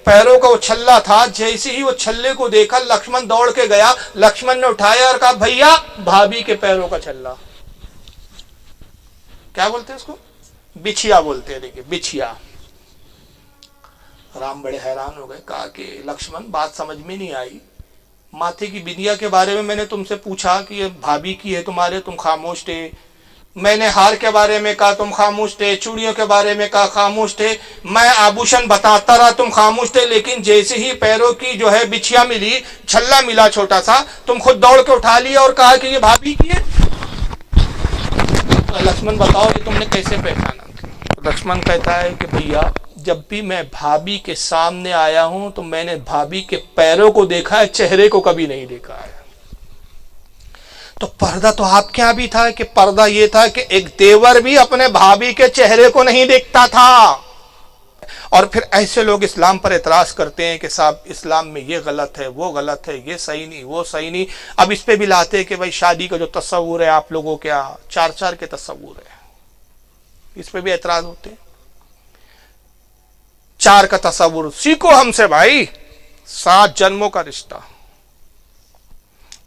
पैरों का वो छल्ला था, जैसे ही वो छल्ले को देखा लक्ष्मण दौड़ के गया, लक्ष्मण ने उठाया और कहा भैया भाभी के पैरों का छल्ला। क्या बोलते हैं उसको? बिछिया बोलते हैं। देखिए बिछिया। राम बड़े हैरान हो गए, कहा कि लक्ष्मण बात समझ में नहीं आई, माथे की बिंदिया के बारे में मैंने तुमसे पूछा कि ये भाभी की है तुम्हारे, तुम खामोश थे। मैंने हार के बारे में कहा, तुम खामोश थे। चूड़ियों के बारे में कहा, खामोश थे। मैं आभूषण बताता रहा, तुम खामोश थे। लेकिन जैसे ही पैरों की जो है बिछिया मिली, छल्ला मिला छोटा सा, तुम खुद दौड़ के उठा लिया और कहा कि ये भाभी की है। तो लक्ष्मण बताओ ये तुमने कैसे पहचाना? लक्ष्मण कहता है कि भैया जब भी मैं भाभी के सामने आया हूं तो मैंने भाभी के पैरों को देखा है, चेहरे को कभी नहीं देखा है। तो पर्दा तो आपके यहां भी था कि पर्दा ये था कि एक देवर भी अपने भाभी के चेहरे को नहीं देखता था। और फिर ऐसे लोग इस्लाम पर एतराज करते हैं कि साहब इस्लाम में ये गलत है, वो गलत है, ये सही नहीं, वो सही नहीं। अब इस पे भी लाते हैं कि भाई शादी का जो तस्वुर है आप लोगों क्या 4-4 के तस्वुर है, इस पे भी एतराज होते हैं। 4 का तस्वुर सीखो हमसे भाई, 7 जन्मों का रिश्ता,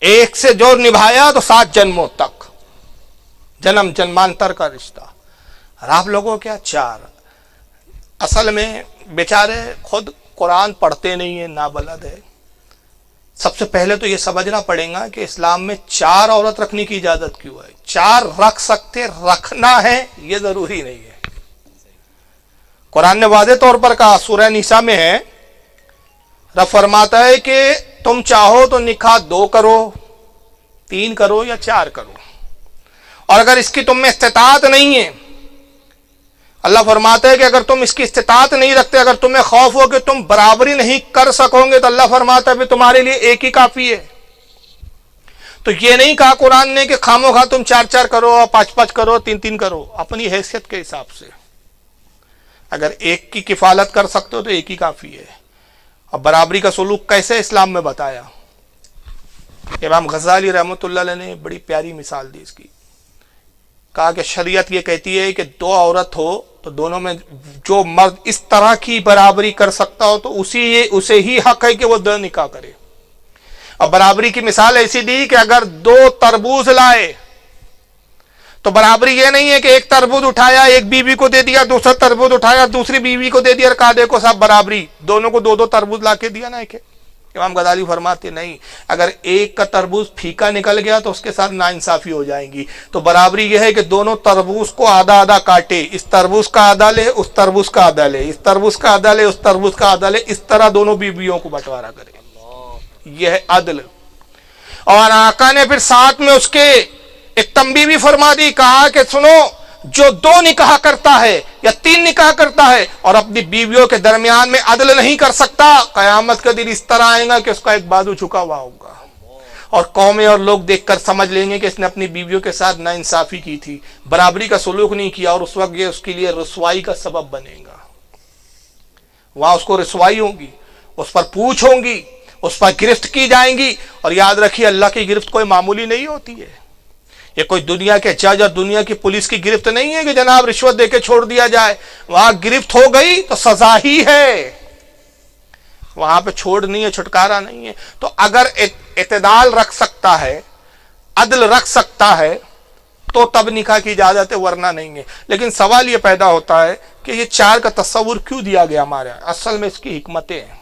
एक से जो निभाया तो 7 जन्मों तक, जन्म जन्मांतर का रिश्ता। और आप लोगों क्या 4। असल में बेचारे खुद कुरान पढ़ते नहीं है, नाबलद है। सबसे पहले तो ये समझना पड़ेगा कि इस्लाम में 4 औरत रखने की इजाजत क्यों है। 4 रख सकते, रखना है ये जरूरी नहीं है। कुरान ने वादे तौर पर कहा, सूरह निसा में है, रब फरमाता है कि तुम चाहो तो निकाह 2 करो, 3 करो या 4 करो। और अगर इसकी तुम में इस्तिताअत नहीं है, अल्लाह फरमाता है कि अगर तुम इसकी इस्तिताअत नहीं रखते, अगर तुम्हें खौफ हो कि तुम बराबरी नहीं कर सकोगे, तो अल्लाह फरमाता है तुम्हारे लिए एक ही काफी है। तो ये नहीं कहा कुरान ने कि खामोखा तुम 4-4 करो, 5-5 करो, 3-3 करो, अपनी हैसियत के हिसाब से। अगर एक की किफालत कर सकते हो तो एक ही काफी है। अब बराबरी का सलूक कैसे इस्लाम में बताया, इमाम गज़ाली रहमतुल्लाह अलैह ने बड़ी प्यारी मिसाल दी इसकी। कहा कि शरीयत ये कहती है कि 2 औरत हो तो दोनों में जो मर्द इस तरह की बराबरी कर सकता हो तो उसे ही हक है कि वो 2 निकाह करे। अब बराबरी की मिसाल ऐसी दी कि अगर 2 तरबूज लाए तो बराबरी ये नहीं है कि एक तरबूज उठाया एक बीवी को दे दिया, दूसरा तरबूज उठाया दूसरी बीवी को दे दिया और कहा देखो साहब बराबरी, दोनों को 2-2 तरबूज ला के दिया ना एक। इमाम गज़ाली फरमाते नहीं, अगर एक का तरबूज फीका निकल गया तो उसके साथ नाइंसाफी हो जाएगी। तो बराबरी यह है कि दोनों तरबूज को आधा आधा काटे, इस तरबूज का आधा ले, उस तरबूज का आधा ले, इस तरबूज का आधा ले, उस तरबूज का आधा ले, इस तरह दोनों बीवियों को बंटवारा करे। यह है अदल। और आका ने फिर साथ में उसके एक तंबी भी फरमा दी, कहा कि सुनो, जो 2 निकाह करता है या 3 निकाह करता है और अपनी बीवियों के दरमियान में अदल नहीं कर सकता, कयामत का दिन इस तरह आएगा कि उसका एक बाजू झुका हुआ होगा और कौमें और लोग देखकर समझ लेंगे कि इसने अपनी बीवियों के साथ नाइंसाफी की थी, बराबरी का सलूक नहीं किया, और उस वक्त ये उसके लिए रसवाई का सबब बनेगा। वहां उसको रसवाई होगी, उस पर पूछ होंगी, उस पर गिरफ्त की जाएंगी। और याद रखिए अल्लाह की गिरफ्त कोई मामूली नहीं होती है। ये कोई दुनिया के जज और दुनिया की पुलिस की गिरफ्त नहीं है कि जनाब रिश्वत देके छोड़ दिया जाए। वहां गिरफ्त हो गई तो सजा ही है, वहां पे छोड़ नहीं है, छुटकारा नहीं है। तो अगर इत्तेदाल रख सकता है, अदल रख सकता है तो तब निकाह की इजाजत है, वरना नहीं है। लेकिन सवाल ये पैदा होता है कि ये 4 का तस्वुर क्यों दिया गया हमारे? असल में इसकी हिकमतें हैं।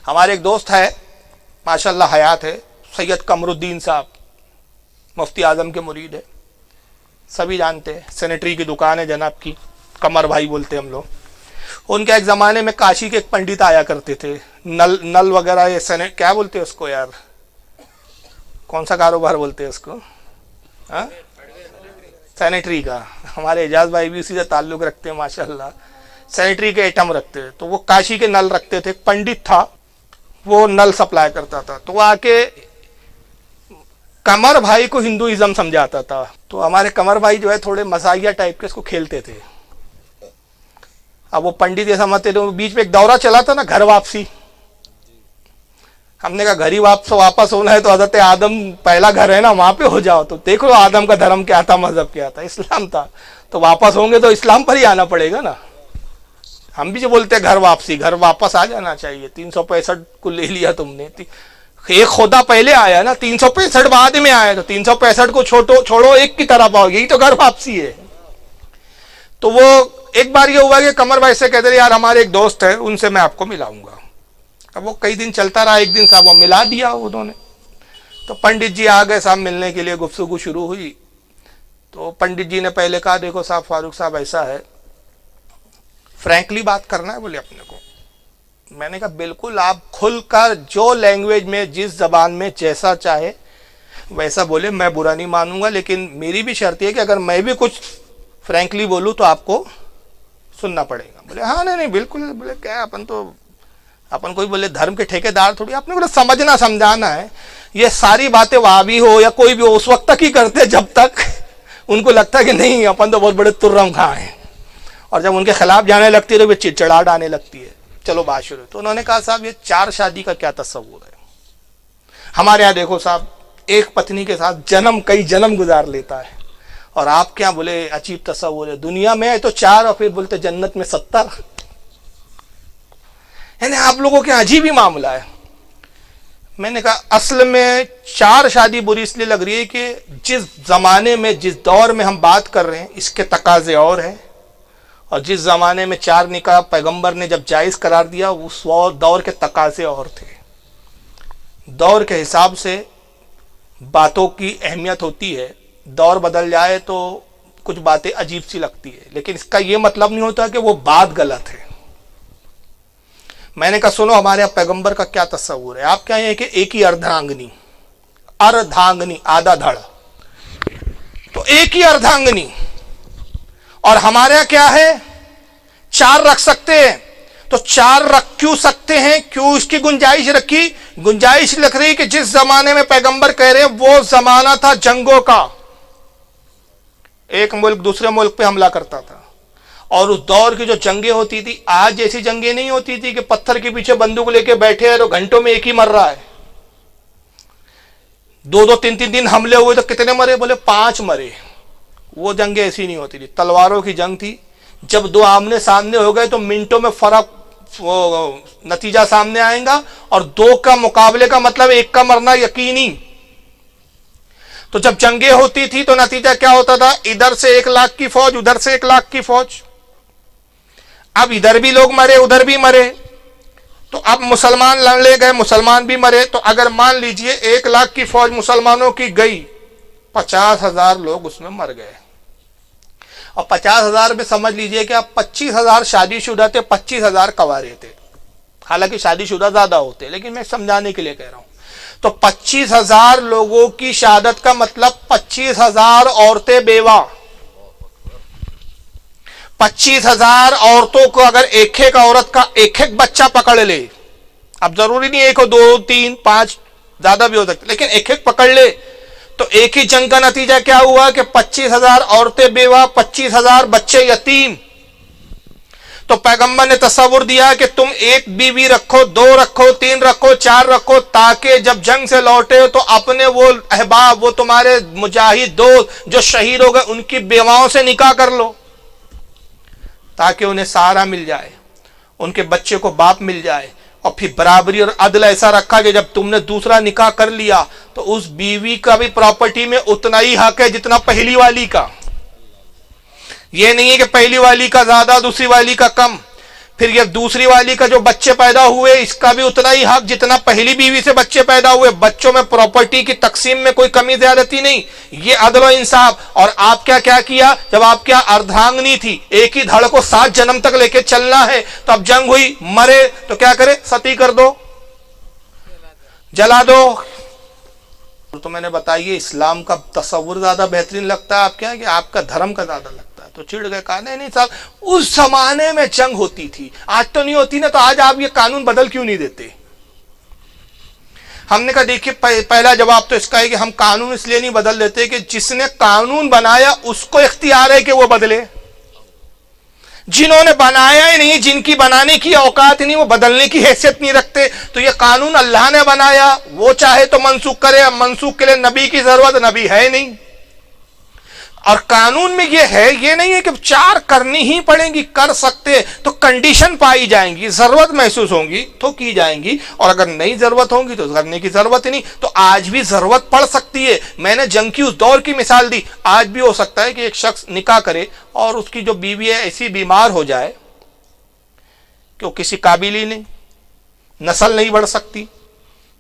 हमारे एक दोस्त है माशाल्लाह हयात है, सैयद कमरुद्दीन साहब, मुफ्ती आजम के मुरीद है, सभी जानते हैं। सैनिटरी की दुकान है जनाब की, कमर भाई बोलते हैं हम लोग। उनके एक ज़माने में काशी के एक पंडित आया करते थे, नल वगैरह, ये क्या बोलते हैं उसको यार, कौन सा कारोबार बोलते हैं उसको, हाँ सैनिटरी का। हमारे एजाज भाई भी उसी से ताल्लुक़ रखते हैं माशाल्लाह, सैनिटरी के आइटम रखते हैं। तो वो काशी के नल रखते थे, पंडित था, वो नल सप्लाई करता था। तो वो आके कमर भाई को हिंदुइज्म समझाता था। तो हमारे कमर भाई जो है थोड़े मसाइया टाइप के इसको खेलते थे। अब वो पंडित ये समझते थे, बीच में एक दौरा चला था ना घर वापसी, हमने कहा घर ही वापस होना है तो हज़रत आदम पहला घर है ना, वहां पे हो जाओ। तो देख लो आदम का धर्म क्या था, मजहब क्या था, इस्लाम था। तो वापस होंगे तो इस्लाम पर ही आना पड़ेगा ना। हम भी जो बोलते हैं घर वापसी, घर वापस आ जाना चाहिए। 365 को ले लिया तुमने, एक खुदा पहले आया ना, 365 बाद में आया, तो 365 को छोड़ो एक की तरफ आओ, यही तो घर वापसी है। तो वो एक बार ये हुआ कि कमर भाई से कहते यार हमारे एक दोस्त है, उनसे मैं आपको मिलाऊंगा। अब वो कई दिन चलता रहा, एक दिन साहब वो मिला दिया उन्होंने। तो पंडित जी आ गए साहब मिलने के लिए, गुफ्तगू शुरू हुई। तो पंडित जी ने पहले कहा देखो साहब फारूक साहब ऐसा है, फ्रैंकली बात करना है बोले अपने को। मैंने कहा बिल्कुल, आप खुलकर जो लैंग्वेज में जिस जबान में जैसा चाहे वैसा बोले, मैं बुरा नहीं मानूंगा, लेकिन मेरी भी शर्त है कि अगर मैं भी कुछ फ्रैंकली बोलूं तो आपको सुनना पड़ेगा। बोले हाँ नहीं बिल्कुल। बोले क्या अपन कोई बोले धर्म के ठेकेदार थोड़ी, आपने बोले समझना समझाना है। ये सारी बातें वहाबी हो या कोई भी हो उस वक्त तक ही करते हैं जब तक उनको लगता है कि नहीं अपन तो बहुत बड़े तुर्रम खां हैं, और जब उनके खिलाफ जाने लगती है तो वे चिड़चिड़ाहट आने लगती है। चलो बात शुरू। तो उन्होंने कहा साहब ये 4 शादी का क्या तस्वुर है? हमारे यहाँ देखो साहब एक पत्नी के साथ कई जन्म गुजार लेता है, और आप क्या बोले अजीब तस्वुर है, दुनिया में है तो 4 और फिर बोलते जन्नत में 70। यानी आप लोगों के अजीब ही मामला है। मैंने कहा असल में 4 शादी बुरी इसलिए लग रही है कि जिस जमाने में जिस दौर में हम बात कर रहे हैं इसके तकाजे और हैं, और जिस जमाने में 4 निकाह पैगंबर ने जब जायज करार दिया उस दौर के तकाजे और थे। दौर के हिसाब से बातों की अहमियत होती है, दौर बदल जाए तो कुछ बातें अजीब सी लगती है, लेकिन इसका यह मतलब नहीं होता कि वो बात गलत है। मैंने कहा सुनो हमारे यहाँ पैगंबर का क्या तस्वुर है। आप क्या है कि एक ही अर्धांगनी आधा धड़, तो एक ही अर्धांगनी, और हमारे यहाँ क्या है 4 रख सकते हैं। तो 4 रख क्यों सकते हैं, क्यों इसकी गुंजाइश रखी? गुंजाइश लग रही कि जिस जमाने में पैगंबर कह रहे हैं वो जमाना था जंगों का, एक मुल्क दूसरे मुल्क पे हमला करता था, और उस दौर की जो जंगें होती थी आज जैसी जंगें नहीं होती थी कि पत्थर के पीछे बंदूक लेके बैठे हैं तो घंटों में एक ही मर रहा है। 2-2, 3-3 दिन हमले हुए तो कितने मरे? बोले 5 मरे। वो जंगें ऐसी नहीं होती थी, तलवारों की जंग थी। जब 2 आमने सामने हो गए तो मिनटों में फर्क नतीजा सामने आएगा, और 2 का मुकाबले का मतलब 1 का मरना यकीनी। तो जब जंगें होती थी तो नतीजा क्या होता था? इधर से 1 लाख की फौज, उधर से 1 लाख की फौज। अब इधर भी लोग मरे उधर भी मरे, तो अब मुसलमान लड़ने गए, मुसलमान भी मरे। तो अगर मान लीजिए 1 लाख की फौज मुसलमानों की गई, 50,000 लोग उसमें मर गए, और 50,000 में समझ लीजिए कि आप 25,000 शादीशुदा थे, 25,000 कवारे थे। हालांकि शादीशुदा ज्यादा होते, लेकिन मैं समझाने के लिए कह रहा हूं। तो 25,000 लोगों की शहादत का मतलब 25,000 औरतें बेवा। 25,000 औरतों को अगर एक औरत का एक बच्चा पकड़ ले, अब जरूरी नहीं 1 हो 2 3 5 ज्यादा भी हो सकते, लेकिन एक पकड़ ले, तो एक ही जंग का नतीजा क्या हुआ कि 25,000 औरतें बेवा, 25,000 बच्चे यतीम। तो पैगंबर ने तस्वुर दिया कि तुम 1 बीवी रखो, 2 रखो, 3 रखो, 4 रखो, ताकि जब जंग से लौटे तो अपने वो अहबाब, वो तुम्हारे मुजाहिद दोस्त जो शहीद हो गए उनकी बेवाओं से निकाह कर लो, ताकि उन्हें सहारा मिल जाए, उनके बच्चे को बाप मिल जाए। और फिर बराबरी और अदल ऐसा रखा कि जब तुमने दूसरा निकाह कर लिया तो उस बीवी का भी प्रॉपर्टी में उतना ही हक है जितना पहली वाली का। यह नहीं है कि पहली वाली का ज्यादा दूसरी वाली का कम। फिर ये दूसरी वाली का जो बच्चे पैदा हुए इसका भी उतना ही हक जितना पहली बीवी से बच्चे पैदा हुए। बच्चों में प्रॉपर्टी की तकसीम में कोई कमी ज्यादती नहीं, ये अदल और इंसाफ। और आप क्या किया, जब आप क्या अर्धांगनी थी, एक ही धड़ को 7 जन्म तक लेके चलना है, तो अब जंग हुई, मरे तो क्या करे, सती कर दो, जला दो। तो मैंने बताइए इस्लाम का तस्वुर ज्यादा बेहतरीन लगता है आप क्या है कि आपका धर्म का ज्यादा लगता है। तो चिढ़ गए, कहा नहीं साहब उस जमाने में जंग होती थी, आज तो नहीं होती ना, तो आज आप ये कानून बदल क्यों नहीं देते। हमने कहा देखिए पहला जवाब तो इसका है कि हम कानून इसलिए नहीं बदल देते कि जिसने कानून बनाया उसको इख्तियार है कि वो बदले। जिन्होंने बनाया ही नहीं, जिनकी बनाने की औकात नहीं, वो बदलने की हैसियत नहीं रखते। तो ये कानून अल्लाह ने बनाया, वो चाहे तो मनसूख करे, अब मनसूख के लिए नबी की जरूरत, नबी है नहीं। और कानून में ये है, ये नहीं है कि चार करनी ही पड़ेंगी, कर सकते तो कंडीशन पाई जाएंगी, जरूरत महसूस होंगी तो की जाएंगी, और अगर नहीं जरूरत होगी तो करने की जरूरत ही नहीं। तो आज भी जरूरत पड़ सकती है। मैंने जंग की उस दौर की मिसाल दी, आज भी हो सकता है कि एक शख्स निकाह करे और उसकी जो बीवी है ऐसी बीमार हो जाए कि वो किसी काबिल ही नहीं, नस्ल नहीं बढ़ सकती,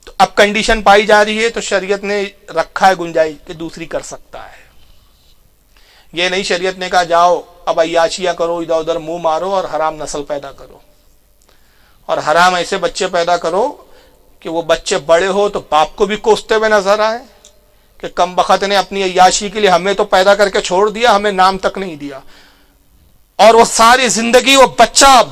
तो अब कंडीशन पाई जा रही है तो शरीयत ने रखा है गुंजाइश कि दूसरी कर सकता है। ये नहीं शरीयत ने कहा जाओ अब अय्याशियां करो, इधर उधर मुंह मारो और हराम नस्ल पैदा करो, और हराम ऐसे बच्चे पैदा करो कि वो बच्चे बड़े हो तो बाप को भी कोसते हुए नजर आए कि कम बखत ने अपनी अय्याशी के लिए हमें तो पैदा करके छोड़ दिया, हमें नाम तक नहीं दिया, और वो सारी जिंदगी वो बच्चा